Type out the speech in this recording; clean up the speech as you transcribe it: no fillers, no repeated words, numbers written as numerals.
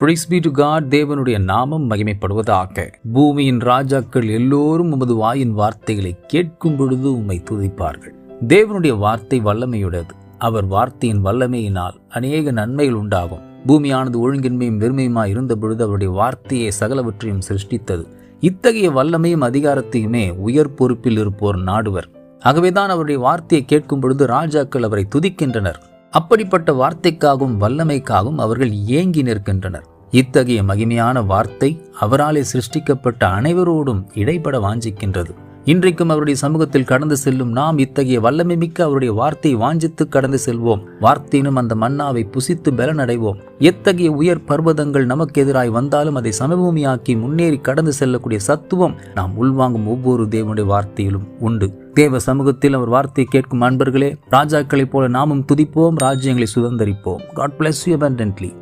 Praise be to God. தேவனுடைய நாமம் மகிமைப்படுவதாக. பூமியின் ராஜாக்கள் எல்லோரும் உமது வாயின் வார்த்தைகளை கேட்கும் பொழுது உம்மை துதிப்பார்கள். தேவனுடைய வார்த்தை வல்லமையுடையது. அவர் வார்த்தையின் வல்லமையினால் அநேக நன்மைகள் உண்டாகும். பூமியானது ஒழுங்கின்மையும் வெறுமையுமாய் இருந்த பொழுது அவருடைய வார்த்தையை சகலவற்றையும் சிருஷ்டித்தது. இத்தகைய வல்லமையும் அதிகாரத்தையுமே உயர் பொறுப்பில் இருப்போர் நாடுவர். ஆகவேதான் அவருடைய வார்த்தையை கேட்கும் பொழுது ராஜாக்கள் அவரை துதிக்கின்றனர். அப்படிப்பட்ட வார்த்தைக்காகவும் வல்லமைக்காகவும் அவர்கள் ஏங்கி நிற்கின்றனர். இத்தகைய மகிமையான வார்த்தை அவராலே சிருஷ்டிக்கப்பட்ட அனைவரோடும் இடைப்பட வாஞ்சிக்கின்றது. இன்றைக்கும் அவருடைய சமூகத்தில் கடந்து செல்லும் நாம் இத்தகைய வல்லமை மிக்க அவருடைய வார்த்தையை வாஞ்சித்து கடந்து செல்வோம். வார்த்தையினும் அந்த மன்னாவை புசித்து பலனடைவோம். எத்தகைய உயர் பர்வதங்கள் நமக்கு எதிராய் வந்தாலும் அதை சமபூமியாக்கி முன்னேறி கடந்து செல்லக்கூடிய சத்துவம் நாம் உள்வாங்கும் ஒவ்வொரு தேவனுடைய வார்த்தையிலும் உண்டு. தேவ சமூகத்தில் அவர் வார்த்தையை கேட்கும் அன்பர்களே, ராஜாக்களைப் போல நாமும் துதிப்போம், ராஜ்யங்களை சுதந்தரிப்போம். God bless you abundantly.